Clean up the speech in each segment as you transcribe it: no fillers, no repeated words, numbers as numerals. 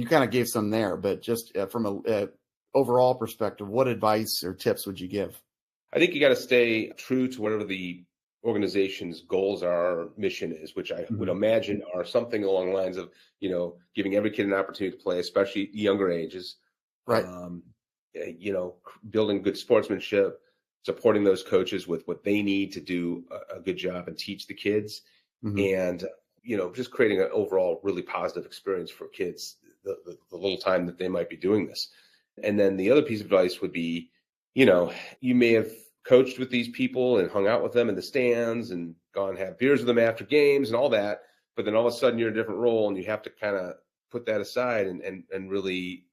You kind of gave some there, but just from a overall perspective, what advice or tips would you give? I think you got to stay true to whatever the organization's goals are, or mission is, which I would Mhm. imagine are something along the lines of, giving every kid an opportunity to play, especially younger ages. Right. Um, Building good sportsmanship, supporting those coaches with what they need to do a good job and teach the kids, Hmm. and just creating an overall really positive experience for kids the little time that they might be doing this. And then the other piece of advice would be, you may have coached with these people and hung out with them in the stands and gone have beers with them after games and all that, but then all of a sudden you're in a different role and you have to kind of put that aside and really,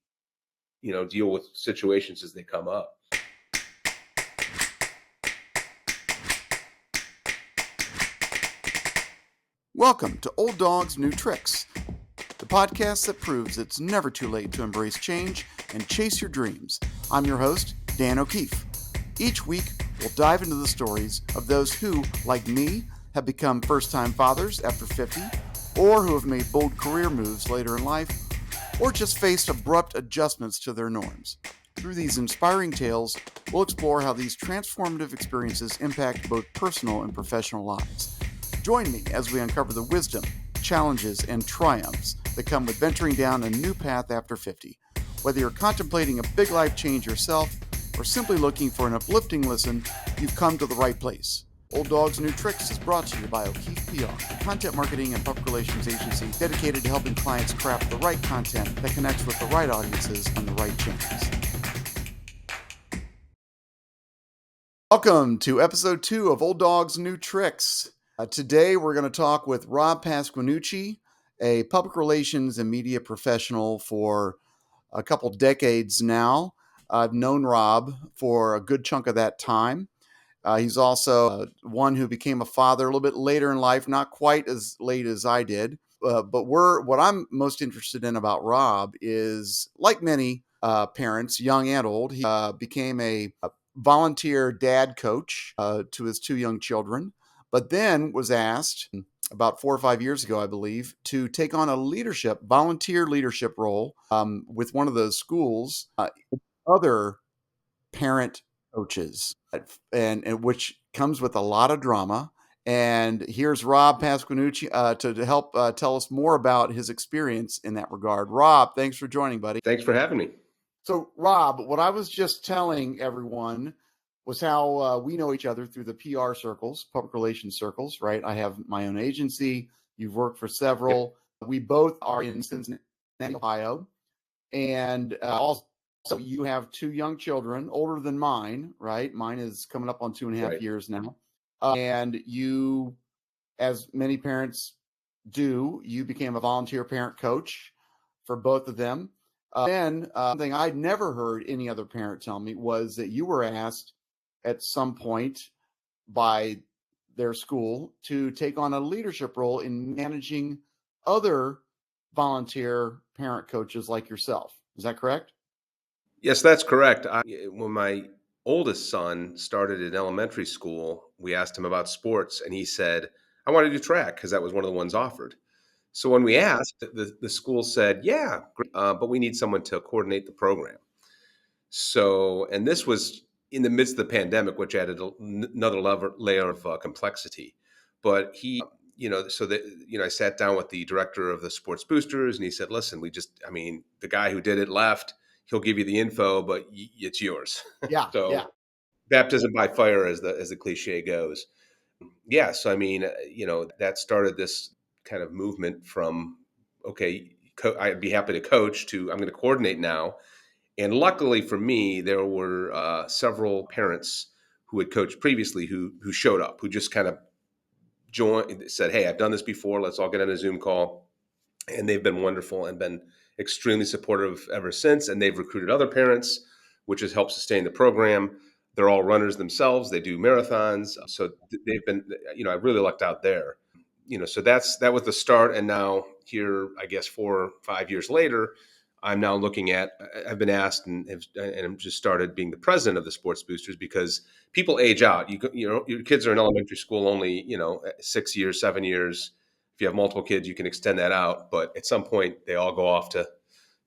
deal with situations as they come up. Welcome to Old Dogs, New Tricks, the podcast that proves it's never too late to embrace change and chase your dreams. I'm your host, Dan O'Keefe. Each week, we'll dive into the stories of those who, like me, have become first-time fathers after 50, or who have made bold career moves later in life, or just faced abrupt adjustments to their norms. Through these inspiring tales, we'll explore how these transformative experiences impact both personal and professional lives. Join me as we uncover the wisdom, challenges, and triumphs that come with venturing down a new path after 50. Whether you're contemplating a big life change yourself or simply looking for an uplifting listen, you've come to the right place. Old Dogs New Tricks is brought to you by O'Keefe PR, a content marketing and public relations agency dedicated to helping clients craft the right content that connects with the right audiences on the right channels. Welcome to episode 2 of Old Dogs New Tricks. Today we're going to talk with Rob Pasquinucci, a public relations and media professional for a couple decades now. I've known Rob for a good chunk of that time. He's also one who became a father a little bit later in life, not quite as late as I did. But what I'm most interested in about Rob is, like many parents, young and old, he became a volunteer dad coach to his 2 young children, but then was asked about 4 or 5 years ago, I believe, to take on a volunteer leadership role with one of those schools, other parent coaches, and which comes with a lot of drama. And here's Rob Pasquinucci to help tell us more about his experience in that regard. Rob, thanks for joining, buddy. Thanks for having me. So, Rob, what I was just telling everyone was how we know each other through the PR circles, public relations circles, right? I have my own agency. You've worked for several. Yep. We both are in Cincinnati, Ohio. And also, you have 2 young children, older than mine, right? Mine is coming up on 2.5 Right. years now. And you, as many parents do, you became a volunteer parent coach for both of them. Then something I'd never heard any other parent tell me was that you were asked at some point by their school to take on a leadership role in managing other volunteer parent coaches like yourself. Is that correct? Yes, that's correct. When my oldest son started in elementary school, we asked him about sports, and he said, I want to do track because that was one of the ones offered. So when we asked, the school said, yeah, great, but we need someone to coordinate the program. So, and this was in the midst of the pandemic, which added another layer of complexity. But I sat down with the director of the sports boosters and he said, listen, the guy who did it left, he'll give you the info, but it's yours. Yeah, So yeah. baptism by fire, as the cliche goes. Yeah. So, that started this kind of movement from, okay, I'd be happy to coach to I'm going to coordinate now. And luckily for me, there were several parents who had coached previously who showed up, who just kind of joined, said, "Hey, I've done this before. Let's all get on a Zoom call." And they've been wonderful and been extremely supportive ever since. And they've recruited other parents, which has helped sustain the program. They're all runners themselves. They do marathons, so they've been. I really lucked out there. So that was the start. And now here, I guess 4 or 5 years later, I'm now looking at. I've been asked and just started being the president of the Sports Boosters because people age out. Your kids are in elementary school only 6 years, 7 years. If you have multiple kids, you can extend that out. But at some point, they all go off to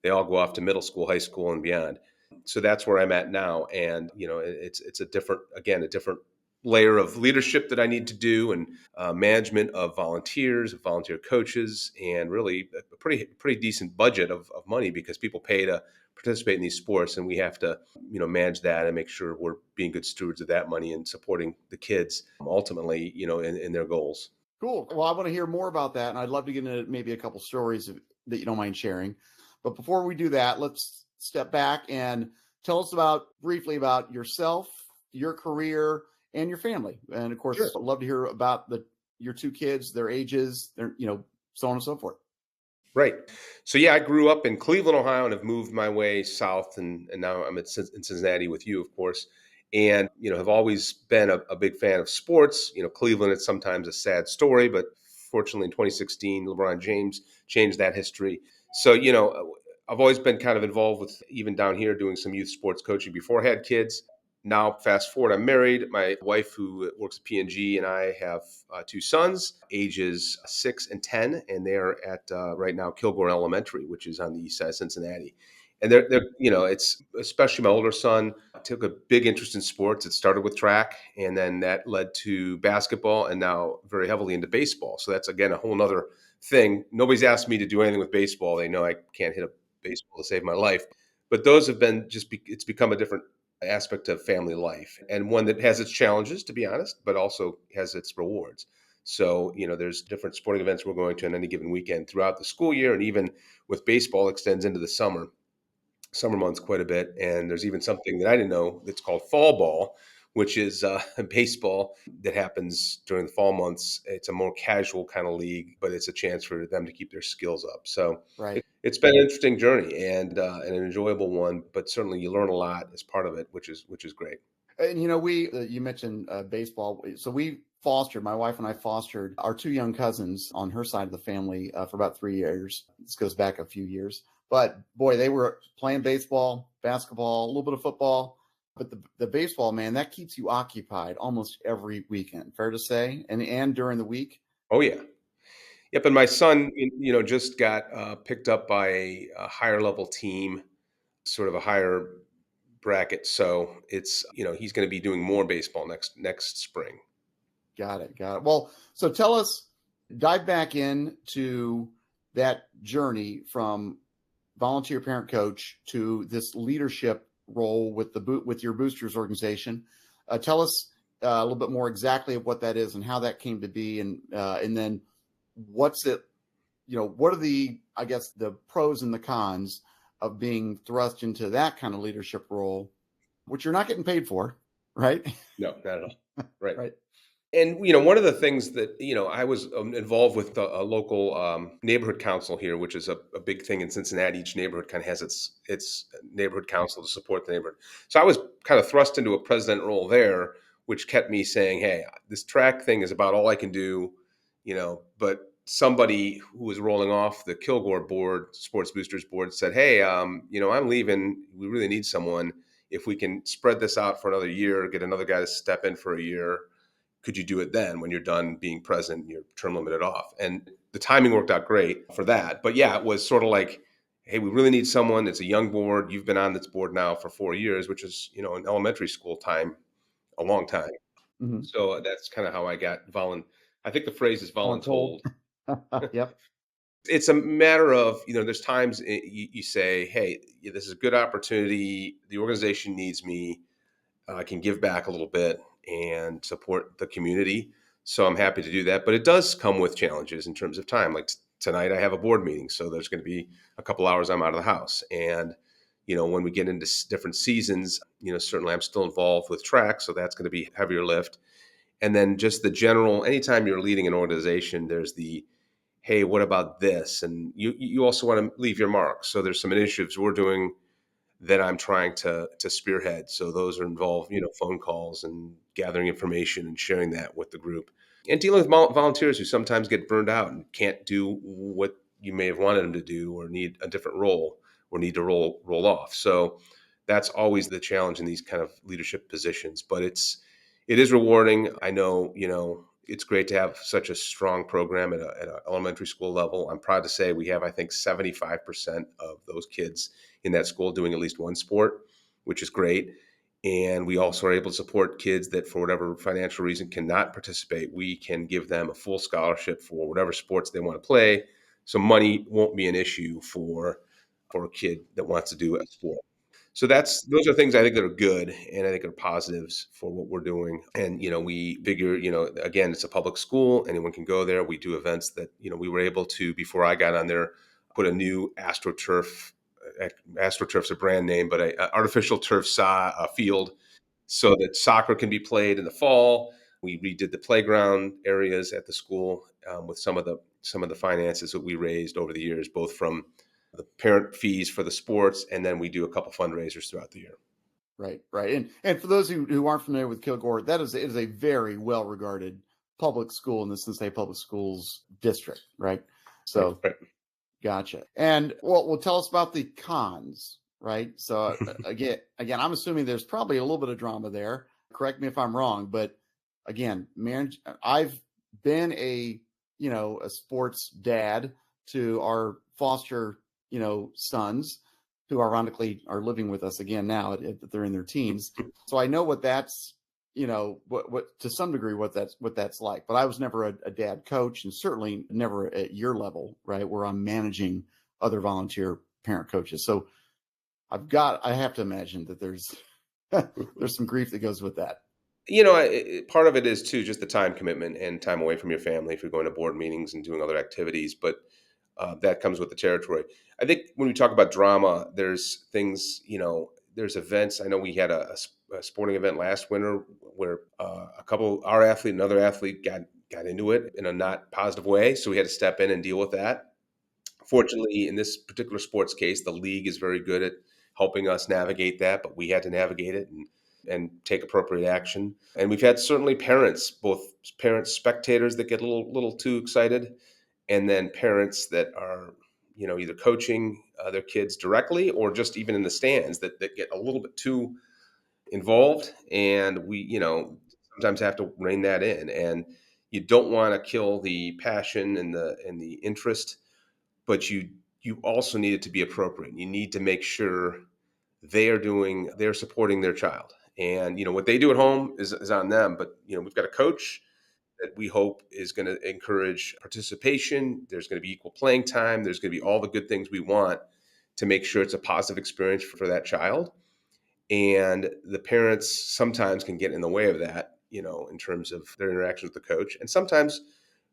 They all go off to middle school, high school, and beyond. So that's where I'm at now, and it's a different, again, a different layer of leadership that I need to do, and management of volunteers, of volunteer coaches, and really a pretty decent budget of money because people pay to participate in these sports, and we have to manage that and make sure we're being good stewards of that money and supporting the kids ultimately in their goals. Cool. Well, I want to hear more about that, and I'd love to get into maybe a couple stories that you don't mind sharing. But before we do that, let's step back and tell us about briefly about yourself, your career, and your family. And of Sure. course, I'd love to hear about your two kids, their ages, their so on and so forth. Right. So yeah, I grew up in Cleveland, Ohio, and have moved my way south, and now I'm in Cincinnati with you, of course. And have always been a big fan of sports. Cleveland, it's sometimes a sad story, but fortunately, in 2016, LeBron James changed that history. So I've always been kind of involved with, even down here, doing some youth sports coaching before I had kids. Now, fast forward, I'm married. My wife, who works at P&G, and I have two sons, ages 6 and 10, and they are at right now Kilgore Elementary, which is on the east side of Cincinnati. And they're it's especially my older son took a big interest in sports. It started with track, and then that led to basketball, and now very heavily into baseball. So that's again a whole nother thing. Nobody's asked me to do anything with baseball. They know I can't hit a baseball to save my life. But those have been it's become a different aspect of family life, and one that has its challenges, to be honest, but also has its rewards. So there's different sporting events we're going to on any given weekend throughout the school year, and even with baseball extends into the summer months quite a bit. And there's even something that I didn't know that's called fall ball, which is baseball that happens during the fall months. It's a more casual kind of league, but it's a chance for them to keep their skills up. So Right. it's been an interesting journey and an enjoyable one, but certainly you learn a lot as part of it, which is great. And we you mentioned baseball. So we fostered, my wife and I fostered our two young cousins on her side of the family for about 3 years. This goes back a few years, but boy, they were playing baseball, basketball, a little bit of football. But the baseball, man, that keeps you occupied almost every weekend. Fair to say, and during the week. Oh yeah. Yep. And my son, just got picked up by a higher level team, sort of a higher bracket. So it's he's going to be doing more baseball next spring. Got it. Got it. Well, so tell us, dive back into that journey from volunteer parent coach to this leadership role with with your boosters organization. Tell us a little bit more exactly of what that is and how that came to be, and then what's it. What are I guess, the pros and the cons of being thrust into that kind of leadership role, which you're not getting paid for, right? No, not at all. Right. Right. And one of the things that I was involved with a local neighborhood council here, which is a big thing in Cincinnati. Each neighborhood kind of has its neighborhood council to support the neighborhood. So I was kind of thrust into a president role there, which kept me saying, "Hey, this track thing is about all I can do," But somebody who was rolling off the Kilgore board, Sports Boosters board, said, "Hey, I'm leaving. We really need someone. If we can spread this out for another year, get another guy to step in for a year." Could you do it then when you're done being president, your term limited off? And the timing worked out great for that. But yeah, it was sort of like, hey, we really need someone. It's a young board. You've been on this board now for 4 years, which is, in elementary school time, a long time. Mm-hmm. So that's kind of how I got I think the phrase is All told. voluntold. Yep. It's a matter of, there's times you say, hey, this is a good opportunity. The organization needs me. I can give back a little bit and support the community. So I'm happy to do that. But it does come with challenges in terms of time. Like tonight, I have a board meeting. So there's going to be a couple hours I'm out of the house. And, when we get into different seasons, certainly I'm still involved with track. So that's going to be heavier lift. And then just the general, anytime you're leading an organization, there's hey, what about this? And you also want to leave your mark. So there's some initiatives we're doing that I'm trying to spearhead. So those are involved, phone calls and gathering information and sharing that with the group, and dealing with volunteers who sometimes get burned out and can't do what you may have wanted them to do, or need a different role, or need to roll off. So that's always the challenge in these kind of leadership positions. But it is rewarding. I know, it's great to have such a strong program at an elementary school level. I'm proud to say we have, I think, 75% of those kids in that school doing at least one sport, which is great. And we also are able to support kids that, for whatever financial reason, cannot participate. We can give them a full scholarship for whatever sports they want to play. So money won't be an issue for a kid that wants to do a sport. So those are things I think that are good and I think are positives for what we're doing. And we figure, again, it's a public school, anyone can go there. We do events that, we were able to, before I got on there, put a new AstroTurf. AstroTurf's a brand name, but a artificial turf field so that soccer can be played in the fall. We redid the playground areas at the school with some of the finances that we raised over the years, both from the parent fees for the sports, and then we do a couple fundraisers throughout the year. Right, right. And for those who aren't familiar with Kilgore, it is a very well regarded public school in the Cincinnati Public Schools district, right? Right, So right. gotcha. And well, tell us about the cons, right? So again, I'm assuming there's probably a little bit of drama there. Correct me if I'm wrong, but again, man, I've been a sports dad to our foster sons, who ironically are living with us again now. They're in their teens, so I know what that's what to some degree what that's like. But I was never a dad coach, and certainly never at your level, right, where I'm managing other volunteer parent coaches. So I have to imagine that there's there's some grief that goes with that. Part of it is too just the time commitment and time away from your family if you're going to board meetings and doing other activities. But that comes with the territory. I think when we talk about drama, there's things, there's events. I know we had a sporting event last winter where our athlete, another athlete got into it in a not positive way. So we had to step in and deal with that. Fortunately, in this particular sports case, the league is very good at helping us navigate that, but we had to navigate it and take appropriate action. And we've had certainly parents, both parents, spectators that get a little too excited, and then parents that are either coaching their kids directly or just even in the stands that get a little bit too involved, and we sometimes have to rein that in. And you don't want to kill the passion and the interest, but you also need it to be appropriate. You need to make sure they're supporting their child, and what they do at home is on them. But we've got a coach that we hope is going to encourage participation. There's going to be equal playing time. There's going to be all the good things we want to make sure it's a positive experience for that child. And the parents sometimes can get in the way of that, in terms of their interaction with the coach. And sometimes,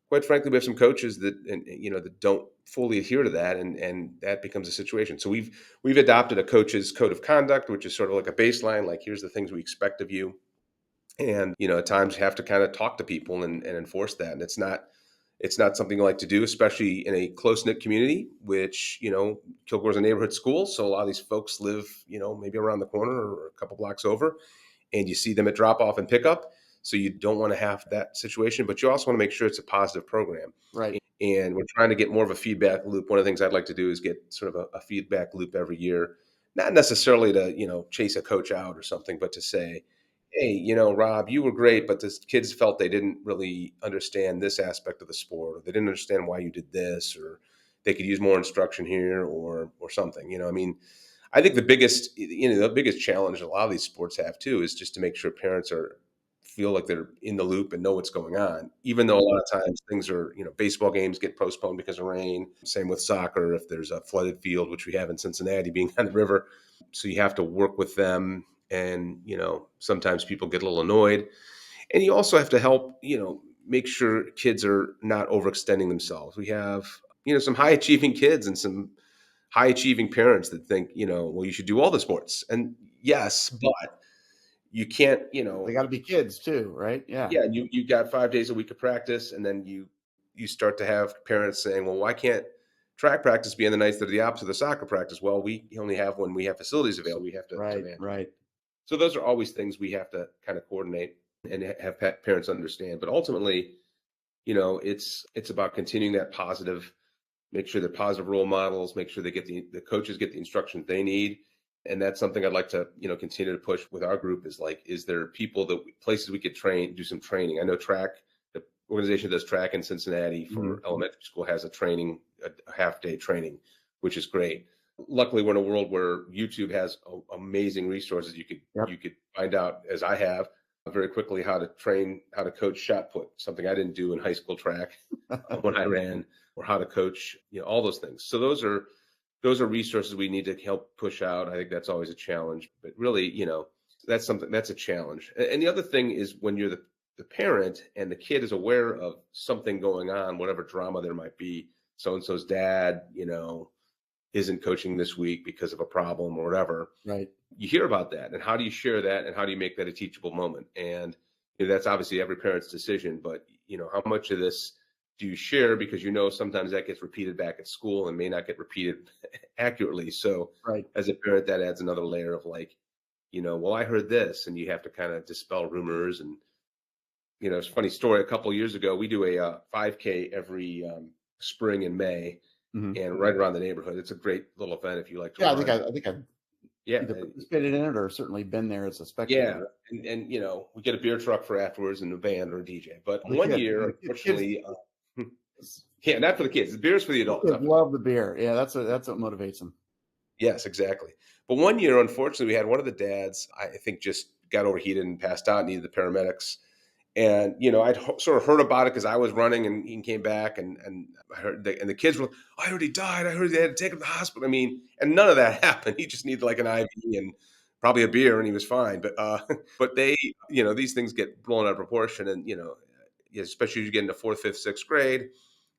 quite frankly, we have some coaches that don't fully adhere to that, and that becomes a situation. So we've adopted a coach's code of conduct, which is sort of like a baseline, like here's the things we expect of you. And at times you have to kind of talk to people and enforce that. And it's not something I like to do, especially in a close knit community, which Kilgore's a neighborhood school, so a lot of these folks live maybe around the corner or a couple blocks over, and you see them at drop off and pickup. So you don't want to have that situation, but you also want to make sure it's a positive program. Right. And we're trying to get more of a feedback loop. One of the things I'd like to do is get sort of a feedback loop every year, not necessarily to chase a coach out or something, but to say, hey, Rob, you were great, but the kids felt they didn't really understand this aspect of the sport, or they didn't understand why you did this, or they could use more instruction here, or something. I mean, I think the biggest challenge a lot of these sports have too is just to make sure parents feel like they're in the loop and know what's going on. Even though a lot of times things are, baseball games get postponed because of rain. Same with soccer if there's a flooded field, which we have in Cincinnati, being on the river. So you have to work with them, and sometimes people get a little annoyed, and you also have to help make sure kids are not overextending themselves. We have some high achieving kids and some high achieving parents that think, well, you should do all the sports. And yes, but you can't, They got to be kids too, right? Yeah. yeah, you got 5 days a week of practice, and then you start to have parents saying, well, why can't track practice be on the nights that are the opposite of soccer practice? Well, we only have when we have facilities available. We have to Right, manage. right. So those are always things we have to kind of coordinate and have parents understand. But ultimately, it's about continuing that positive. Make sure they're positive role models. Make sure they get the coaches get the instruction they need. And that's something I'd like to continue to push with our group is there people places we could do some training. I know track, the organization that does track in Cincinnati Mhm. for elementary school has a half-day training, which is great. Luckily, we're in a world where YouTube has amazing resources. Yep. You could find out, as I have, very quickly how to coach shot put, something I didn't do in high school track when I ran, or how to coach, all those things. So those are resources we need to help push out. I think that's always a challenge, but really, that's a challenge. And the other thing is when you're the parent and the kid is aware of something going on, whatever drama there might be, so and so's dad, isn't coaching this week because of a problem or whatever. Right. You hear about that, and how do you share that, and how do you make that a teachable moment? And that's obviously every parent's decision, but how much of this do you share, because sometimes that gets repeated back at school and may not get repeated accurately. So Right. as a parent, that adds another layer of like, well, I heard this, and you have to kind of dispel rumors. And it's a funny story. A couple of years ago, we do a 5K every spring in May, Mhm. and right around the neighborhood. It's a great little event if you like to Yeah, run. I think I've Yeah, either participated in it or certainly been there as a yeah, spectator. and we get a beer truck for afterwards and a band or a DJ. But The one kids, year, the kids, unfortunately, yeah, not for the kids. The beer's for the the adults, kids not for the love the beer. Yeah, that's what motivates them. Yes, exactly. But one year, unfortunately, we had one of the dads, I think, just got overheated and passed out, needed the paramedics. And, I'd sort of heard about it because I was running, and he came back, and I heard and the kids were, I heard he died. I heard they had to take him to the hospital. I mean, and none of that happened. He just needed like an IV and probably a beer, and he was fine. But, but these things get blown out of proportion. And, especially as you get into fourth, fifth, sixth grade,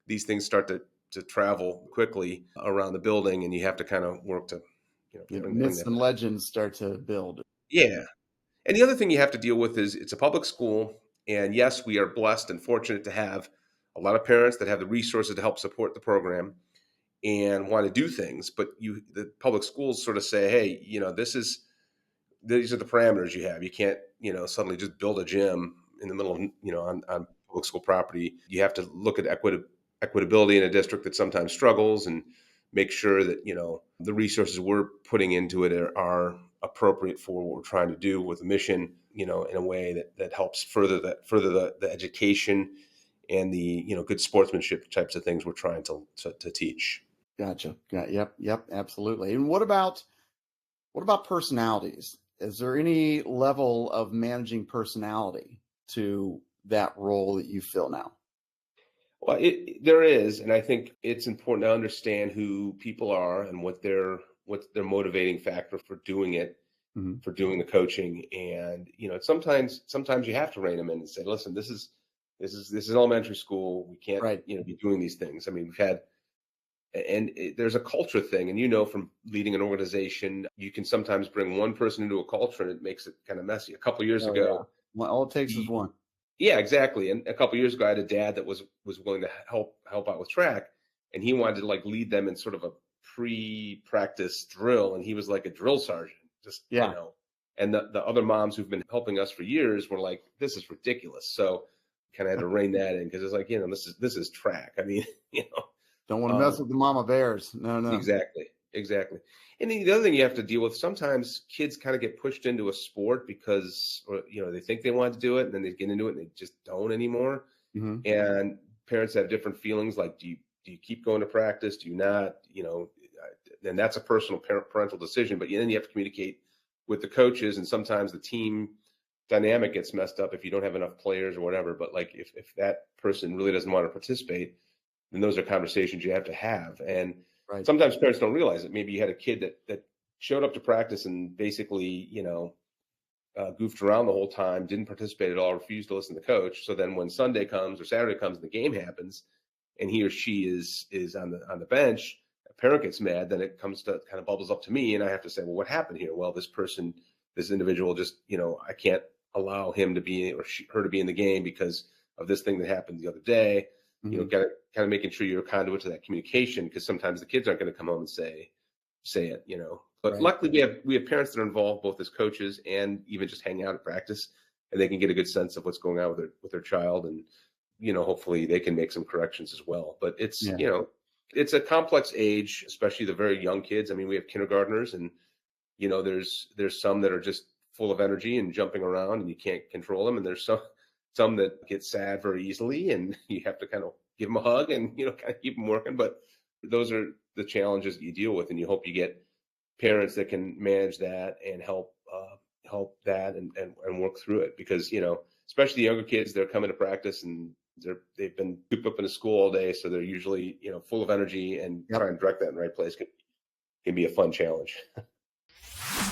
these things start to travel quickly around the building, and you have to kind of work to bring Myths that and back. legends start to build. Yeah. And the other thing you have to deal with is it's a public school, and yes, we are blessed and fortunate to have a lot of parents that have the resources to help support the program and want to do things. But the public schools sort of say, hey, these are the parameters you have. You can't, suddenly just build a gym in the middle of, on public school property. You have to look at equitability in a district that sometimes struggles, and make sure that, the resources we're putting into it are appropriate for what we're trying to do with the mission, in a way that helps further the education and the, good sportsmanship types of things we're trying to teach. Gotcha. Yep. Yep. Absolutely. And what about personalities? Is there any level of managing personality to that role that you fill now? Well, there is, and I think it's important to understand who people are and what's their motivating factor for doing it, Mhm. for doing the coaching. And sometimes you have to rein them in and say, listen, this is elementary school. We can't Right. be doing these things. I mean, there's a culture thing, and from leading an organization, you can sometimes bring one person into a culture, and it makes it kind of messy. A couple years Oh yeah. ago, Well, all it takes is one. yeah, exactly. And a couple years ago, I had a dad that was willing to help out with track, and he wanted to like lead them in sort of a pre-practice drill, and he was like a drill sergeant, just Yeah. And the other moms who've been helping us for years were like, "This is ridiculous." So, kind of had to rein that in, because it's like, this is track. I mean, Don't want to mess um, with the mama bears. No, no. exactly, exactly. And then the other thing you have to deal with, sometimes kids kind of get pushed into a sport because, or, they think they want to do it, and then they get into it and they just don't anymore. Hmm. And parents have different feelings. Like, do you keep going to practice? Do you not? And that's a personal parental decision. But then you have to communicate with the coaches, and sometimes the team dynamic gets messed up if you don't have enough players or whatever. But like, if that person really doesn't want to participate, then those are conversations you have to have. And Right. sometimes parents don't realize it. Maybe you had a kid that showed up to practice and basically, goofed around the whole time, didn't participate at all, refused to listen to the coach. So then when Sunday comes or Saturday comes and the game happens, and he or she is on the bench, a parent gets mad. Then it comes to kind of bubbles up to me, and I have to say, well, what happened here? Well, this individual just, I can't allow him to be, or her to be in the game because of this thing that happened the other day. Hmm. Got to kind of making sure you're a conduit to that communication, because sometimes the kids aren't going to come home and say it. But Right. luckily, we have parents that are involved both as coaches and even just hanging out at practice, and they can get a good sense of what's going on with their child, and hopefully they can make some corrections as well. But Yeah. it's a complex age, especially the very young kids. I mean, we have kindergartners, and there's some that are just full of energy and jumping around, and you can't control them, and there's some that get sad very easily, and you have to kind of give them a hug and, kind of keep them working. But those are the challenges you deal with, and you hope you get parents that can manage that and help that and work through it, because especially the younger kids, they're coming to practice and they've been cooped up in a school all day, so they're usually full of energy, and Yep. trying to direct that in the right place can be a fun challenge.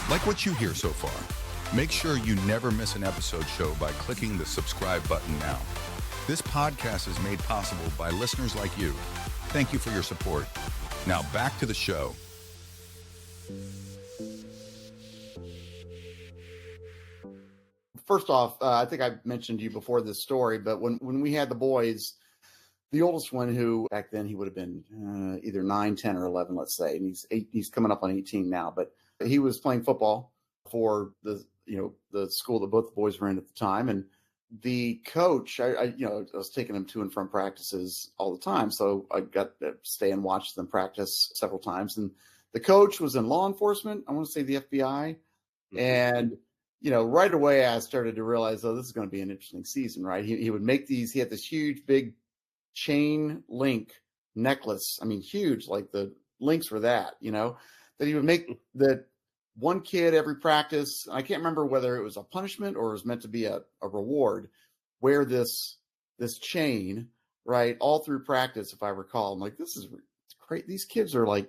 Like what you hear so far? Make sure you never miss an episode show by clicking the subscribe button now. This podcast is made possible by listeners like you. Thank you for your support. Now back to the show. First off, I think I mentioned to you before this story, but when we had the boys, the oldest one, who back then he would have been either 9, 10, or 11, let's say, and he's coming up on 18 now, but he was playing football for the school that both the boys were in at the time. And the coach, I was taking him to and from practices all the time, so I got to stay and watch them practice several times. And the coach was in law enforcement, I want to say the FBI. And right away I started to realize, oh, this is going to be an interesting season, right? He would make these. He had this huge, big chain link necklace. I mean, huge, like the links were that he would make that one kid every practice. I can't remember whether it was a punishment or it was meant to be a reward. Wear this chain, right, all through practice, if I recall. I'm like, this is great. These kids are like,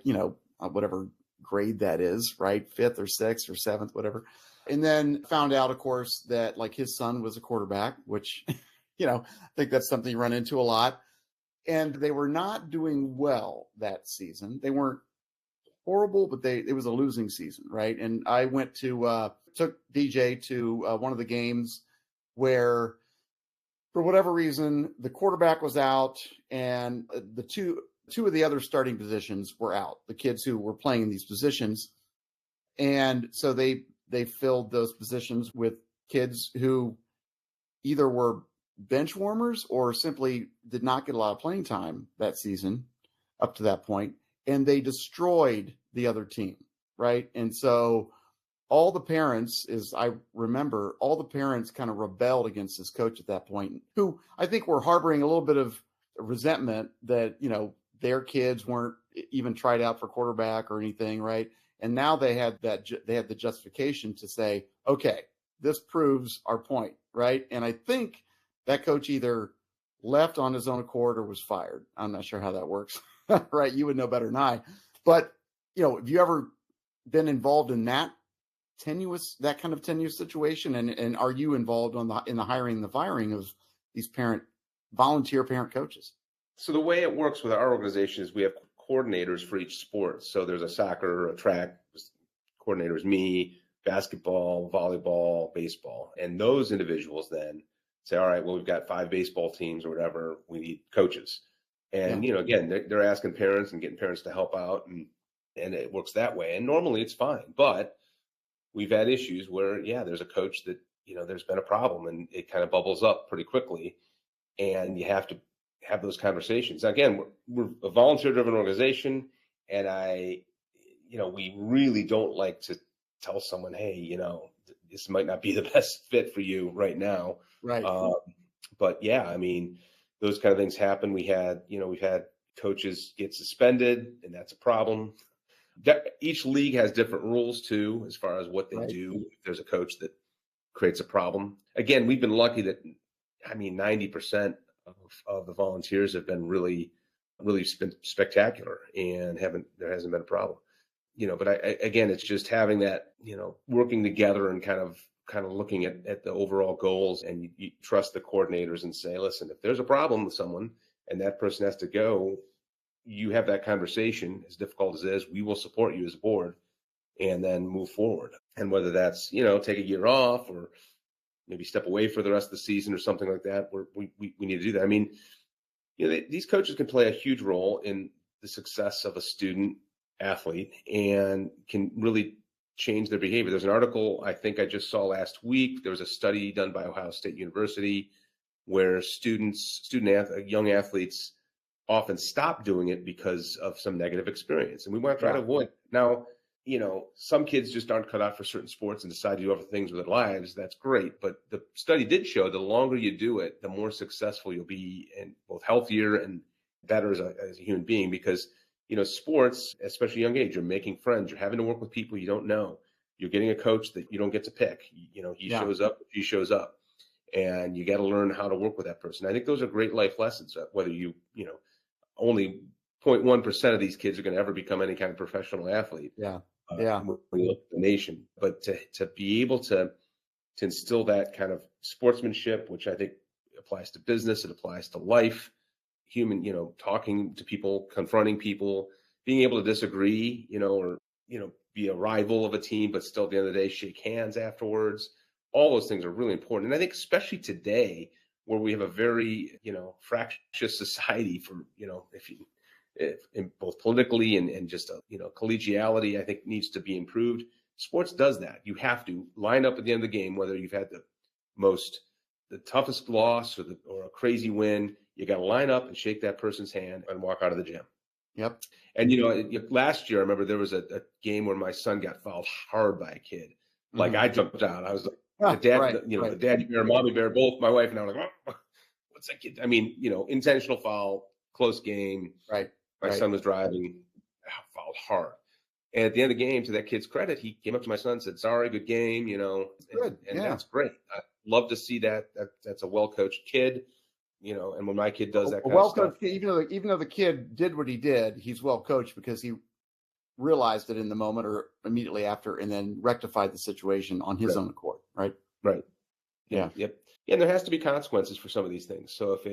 whatever grade that is, right? 5th or 6th or 7th, whatever. And then found out, of course, that like his son was a quarterback, which, I think that's something you run into a lot. And they were not doing well that season. They weren't horrible, but it was a losing season, right? And I went to took DJ to one of the games where, for whatever reason, the quarterback was out, and the two of the other starting positions were out. The kids who were playing in these positions, and so they filled those positions with kids who either were bench warmers or simply did not get a lot of playing time that season up to that point, and they destroyed the other team, right? And so all the parents, as I remember, all the parents kind of rebelled against this coach at that point, who I think were harboring a little bit of resentment that, their kids weren't even tried out for quarterback or anything, right? And now they had the justification to say, okay, this proves our point, right? And I think that coach either left on his own accord or was fired. I'm not sure how that works, right? You would know better than I. But, have you ever been involved in that kind of tenuous situation? And are you involved in the hiring and the firing of these volunteer parent coaches? So the way it works with our organization is we have coordinators for each sport. So there's a soccer, a track coordinator is me, basketball, volleyball, baseball. And those individuals then say, all right, well, we've got 5 baseball teams or whatever, we need coaches. And, again, they're asking parents and getting parents to help out, and it works that way. And normally it's fine. But we've had issues where, there's a coach that, there's been a problem, and it kind of bubbles up pretty quickly. And you have to have those conversations. Again, we're a volunteer-driven organization, and we really don't like to tell someone, hey, this might not be the best fit for you right now. Right. But those kind of things happen. We've had coaches get suspended, and that's a problem. Each league has different rules too, as far as what they do if there's a coach that creates a problem. Again, we've been lucky that 90% of the volunteers have been really spectacular, and there hasn't been a problem. But again, it's just having that, working together and kind of looking at the overall goals, and you trust the coordinators and say, listen, if there's a problem with someone and that person has to go, you have that conversation. As difficult as it is, we will support you as a board, and then move forward. And whether that's, take a year off or maybe step away for the rest of the season or something like that, we need to do that. These coaches can play a huge role in the success of a student athlete and can really change their behavior. There's an article I think I just saw last week. There was a study done by Ohio State University where young athletes often stop doing it because of some negative experience. And we want to try to avoid. Now, some kids just aren't cut out for certain sports and decide to do other things with their lives. That's great. But the study did show the longer you do it, the more successful you'll be and both healthier and better as a human being, because, sports, especially young age, you're making friends, you're having to work with people you don't know. You're getting a coach that you don't get to pick. He shows up, she shows up, and you got to learn how to work with that person. I think those are great life lessons, whether only 0.1% of these kids are going to ever become any kind of professional athlete. Yeah. When you look at the nation, but to be able to instill that kind of sportsmanship, which I think applies to business, it applies to life, human, talking to people, confronting people, being able to disagree, or be a rival of a team, but still at the end of the day shake hands afterwards. All those things are really important, and I think especially today, where we have a very fractious society for if both politically and just collegiality, I think needs to be improved. Sports does that. You have to line up at the end of the game, whether you've had the toughest loss or a crazy win. You got to line up and shake that person's hand and walk out of the gym. Yep. And last year I remember there was a game where my son got fouled hard by a kid. Like I jumped out. I was like, the dad, right. the daddy bear, mommy bear, both my wife and I were like, oh, what's that kid? I mean, intentional foul, close game. Right. My son was driving, fouled hard. And at the end of the game, to that kid's credit, he came up to my son and said, sorry, good game, Good. And that's great. I love to see that. That's a well-coached kid, and when my kid does that kind of stuff. Even though the kid did what he did, he's well coached because he realized it in the moment or immediately after, and then rectified the situation on his own accord. Right. Right. Yeah. Yep. Yeah, and there has to be consequences for some of these things. So if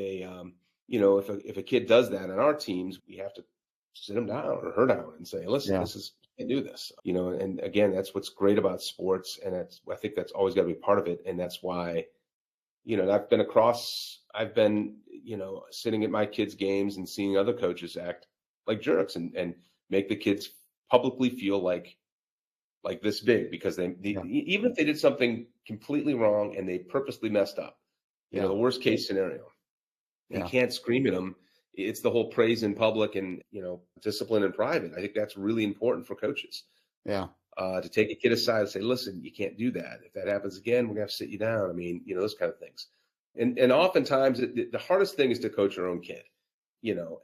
if a kid does that on our teams, we have to sit him down or her down and say, listen, you can't do this. And again, that's what's great about sports. And I think that's always got to be part of it. And that's why, I've been, sitting at my kids' games and seeing other coaches act like jerks and make the kids publicly feel like this big, because even if they did something completely wrong and they purposely messed up, the worst case scenario, you can't scream at them. It's the whole praise in public and, discipline in private. I think that's really important for coaches. Yeah. To take a kid aside and say, listen, you can't do that. If that happens again, we're going to have to sit you down. I mean, those kind of things. And oftentimes the hardest thing is to coach your own kid,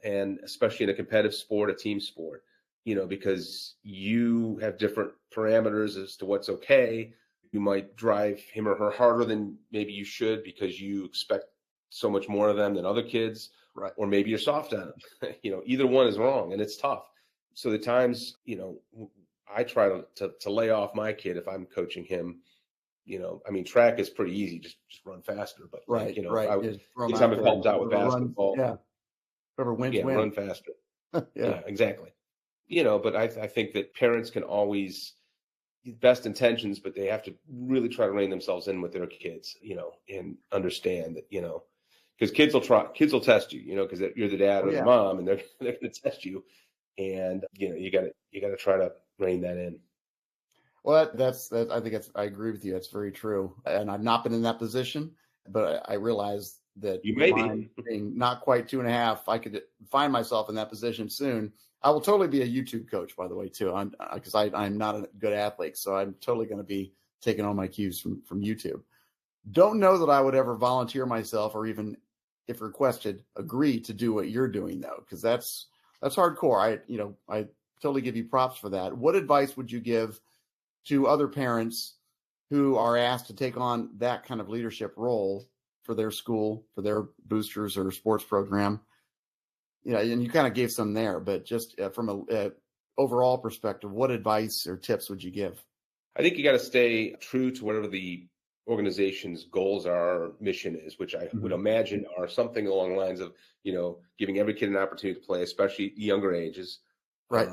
and especially in a competitive sport, a team sport, because you have different parameters as to what's okay. You might drive him or her harder than maybe you should because you expect so much more of them than other kids. Right. Or maybe you're soft on them. Either one is wrong, and it's tough. So the times, I try to lay off my kid if I'm coaching him. Track is pretty easy, just run faster. But right. Anytime it helps out with basketball, whoever wins, run faster. Yeah, exactly. But I think that parents can always best intentions, but they have to really try to rein themselves in with their kids, and understand that, because kids will test you, because you're the dad or the mom, and they're going to test you, and you got to try to rein that in. Well, I think I agree with you. That's very true. And I've not been in that position, but I realize that you may be being not quite 2.5, I could find myself in that position soon. I will totally be a YouTube coach, by the way, too. Because I'm not a good athlete, so I'm totally going to be taking all my cues from YouTube. Don't know that I would ever volunteer myself, or even if requested, agree to do what you're doing, though, because that's hardcore. I totally give you props for that. What advice would you give to other parents who are asked to take on that kind of leadership role for their school, for their boosters or sports program? And you kind of gave some there, but just from a overall perspective, what advice or tips would you give? I think you got to stay true to whatever the organization's goals are, or mission is, which I would imagine are something along the lines of, giving every kid an opportunity to play, especially younger ages. Right.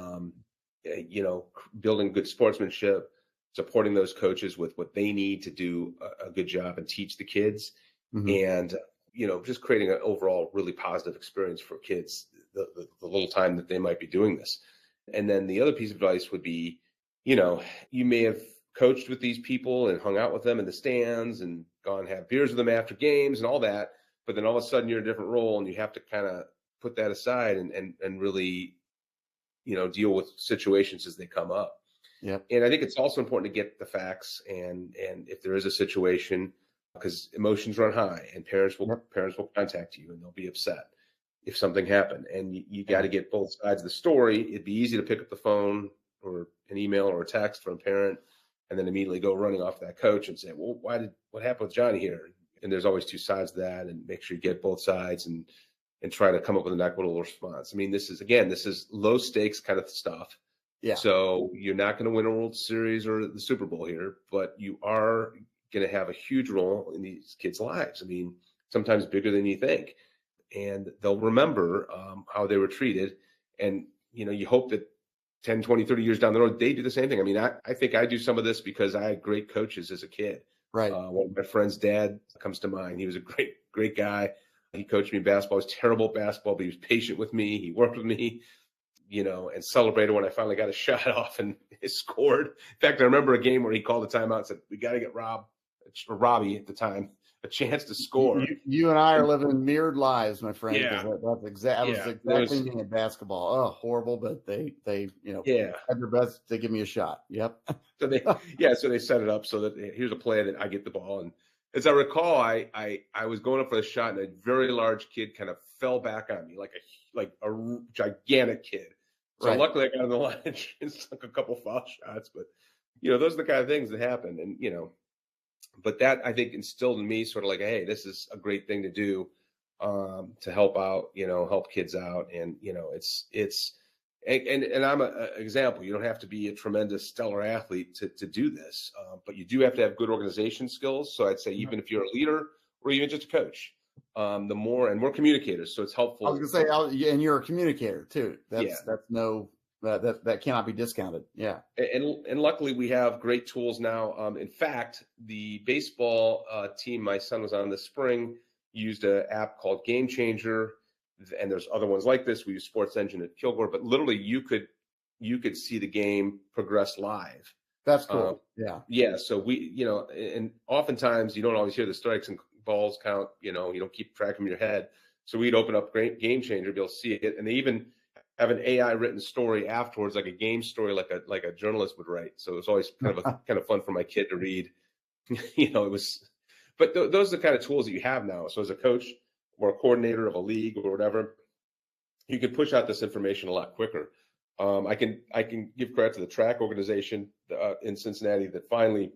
Building good sportsmanship, supporting those coaches with what they need to do a good job and teach the kids, and just creating an overall really positive experience for kids the little time that they might be doing this. And then the other piece of advice would be, you may have coached with these people and hung out with them in the stands and gone have beers with them after games and all that, but then all of a sudden you're in a different role and you have to kind of put that aside and really deal with situations as they come up. Yep. And I think it's also important to get the facts, and if there is a situation, because emotions run high, and Yep. parents will contact you and they'll be upset if something happened, and you got Yeah. to get both sides of the story. It'd be easy to pick up the phone or an email or a text from a parent, and then immediately go running off that coach and say, "Well, what happened with Johnny here?" And there's always two sides to that, and make sure you get both sides and try to come up with an equitable response. I mean, this is low stakes kind of stuff. Yeah. So you're not going to win a World Series or the Super Bowl here, but you are going to have a huge role in these kids' lives. I mean, sometimes bigger than you think, and they'll remember how they were treated. And, you hope that 10, 20, 30 years down the road, they do the same thing. I mean, I think I do some of this because I had great coaches as a kid. Right. One of my friend's dad comes to mind. He was a great, great guy. He coached me in basketball. He was terrible at basketball, but he was patient with me. He worked with me, and celebrated when I finally got a shot off and scored. In fact, I remember a game where he called a timeout and said, "We got to get Robbie at the time, a chance to score." You and I are living mirrored lives, my friend. Yeah. That was exactly me in basketball. Oh, horrible, but they Yeah. had their best to give me a shot. Yep. So they set it up so that here's a play that I get the ball. And as I recall, I was going up for the shot, and a very large kid kind of fell back on me, like a gigantic kid. So Right. luckily I got on the line and took a couple foul shots. But those are the kind of things that happen. And but that, I think, instilled in me sort of like, hey, this is a great thing to do, to help out, help kids out. And and I'm an example. You don't have to be a tremendous stellar athlete to do this, but you do have to have good organization skills. So I'd say even if you're a leader or even just a coach, the more, and we're communicators, so it's helpful. I was gonna say, and you're a communicator too. Yeah. That cannot be discounted. Yeah. And luckily we have great tools now. In fact, the baseball team my son was on this spring used an app called Game Changer, and there's other ones like this. We use Sports Engine at Kilgore, but literally you could see the game progress live. That's cool. Yeah. Yeah. So and oftentimes you don't always hear the strikes and balls count. You don't keep track of them in your head. So we'd open up Game Changer, be able to see it, and they even have an AI written story afterwards, like a game story, like a journalist would write. So it was always kind of fun for my kid to read. It was, but those are the kind of tools that you have now. So as a coach or a coordinator of a league or whatever, you can push out this information a lot quicker. I can give credit to the track organization in Cincinnati that finally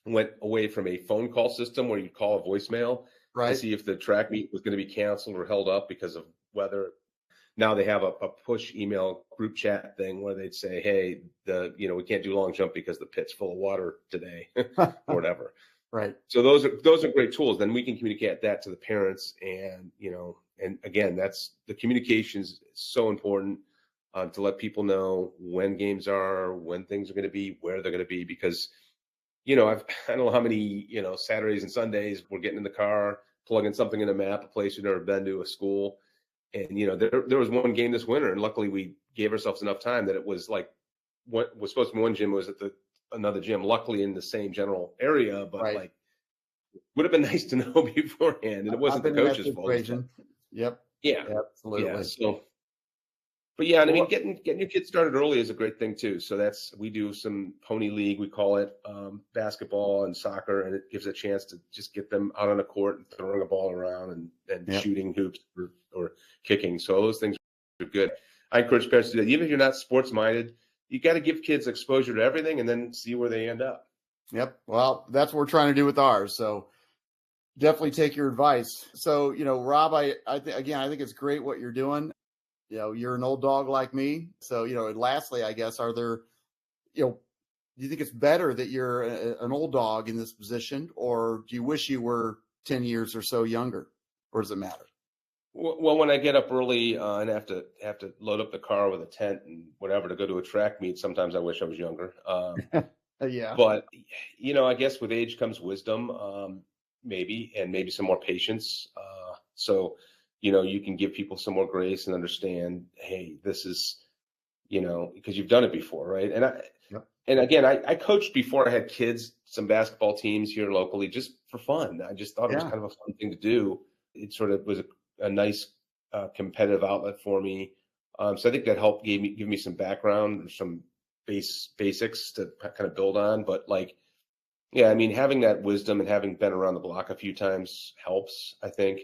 went away from a phone call system where you call a voicemail to see if the track meet was going to be canceled or held up because of weather. Now they have a push email group chat thing where they'd say, "Hey, we can't do long jump because the pit's full of water today," or whatever. Right. So those are great tools. Then we can communicate that to the parents, and and again, that's the communications is so important, to let people know when games are, when things are going to be, where they're going to be, because I don't know how many Saturdays and Sundays we're getting in the car, plugging something in a map, a place we've never been to, a school. And, there was one game this winter, and luckily we gave ourselves enough time that it was like what was supposed to be one gym was at another gym, luckily in the same general area, but like would have been nice to know beforehand. And it wasn't the coach's fault. Yep. Yeah. Absolutely. Yeah. So, but yeah, and I mean, getting your kids started early is a great thing too. So we do some pony league, we call it, basketball and soccer, and it gives a chance to just get them out on a court and throwing a ball around and shooting hoops or kicking. So those things are good. I encourage parents to do that. Even if you're not sports minded, you got to give kids exposure to everything and then see where they end up. Yep. Well, that's what we're trying to do with ours. So definitely take your advice. So, Rob, I think it's great what you're doing. You're an old dog like me. So, and lastly, I guess, are there, do you think it's better that you're an old dog in this position, or do you wish you were 10 years or so younger, or does it matter? Well, when I get up early and have to load up the car with a tent and whatever to go to a track meet, sometimes I wish I was younger. Yeah. But, I guess with age comes wisdom, maybe some more patience. So, you can give people some more grace and understand, hey, this is, because you've done it before, right? And again, I coached before I had kids, some basketball teams here locally, just for fun. I just thought it was kind of a fun thing to do. It sort of was a nice competitive outlet for me. So I think that helped give me some background, some basics to kind of build on. But like, yeah, I mean, having that wisdom and having been around the block a few times helps. I think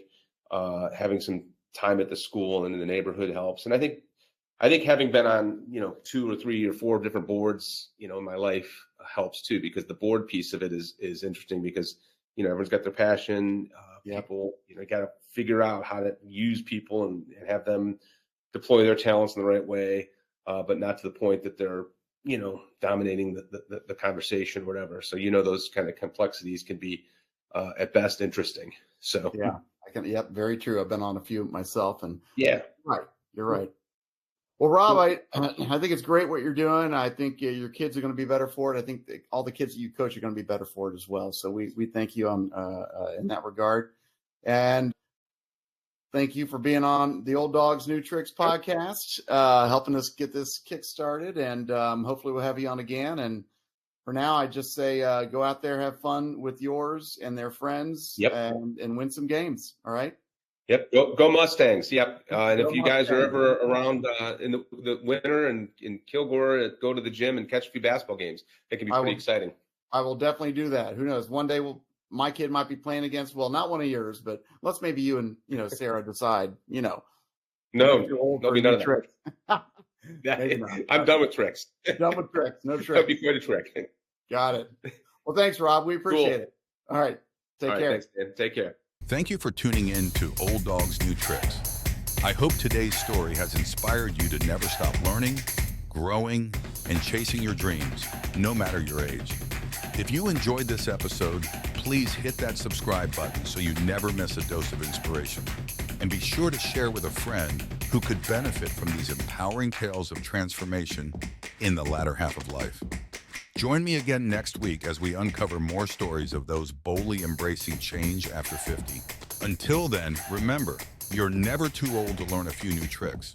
having some time at the school and in the neighborhood helps. And I think having been on, 2 or 3 or 4 different boards, in my life helps too, because the board piece of it is interesting because, everyone's got their passion. People, got to figure out how to use people and have them deploy their talents in the right way, but not to the point that they're, dominating the conversation or whatever. So, those kind of complexities can be at best interesting. So, Yeah, yep, very true. I've been on a few myself, and yeah, you're right. Well, Rob, I think it's great what you're doing. I think your kids are going to be better for it. I think all the kids that you coach are going to be better for it as well. So we thank you in that regard, and thank you for being on the Old Dogs New Tricks podcast, helping us get this kick started, and hopefully we'll have you on again. And for now, I just say go out there, have fun with yours and their friends, Yep. and win some games. All right. Yep. Go Mustangs. Yep. And Go if you guys are Mustangs. ever around in the winter and in Kilgore, go to the gym and catch a few basketball games. It can be pretty exciting. I will definitely do that. Who knows? One day my kid might be playing against, well, not one of yours, but let's maybe you and, Sarah decide, No, there'll be none of tricks. I'm done with tricks. Done with tricks. No tricks. That'd be quite a trick. Got it. Well, thanks, Rob. We appreciate it. All right. Take care. Thanks, Dan. Take care. Thank you for tuning in to Old Dogs New Tricks. I hope today's story has inspired you to never stop learning, growing, and chasing your dreams, no matter your age. If you enjoyed this episode, please hit that subscribe button so you never miss a dose of inspiration. And be sure to share with a friend who could benefit from these empowering tales of transformation in the latter half of life. Join me again next week as we uncover more stories of those boldly embracing change after 50. Until then, remember, you're never too old to learn a few new tricks.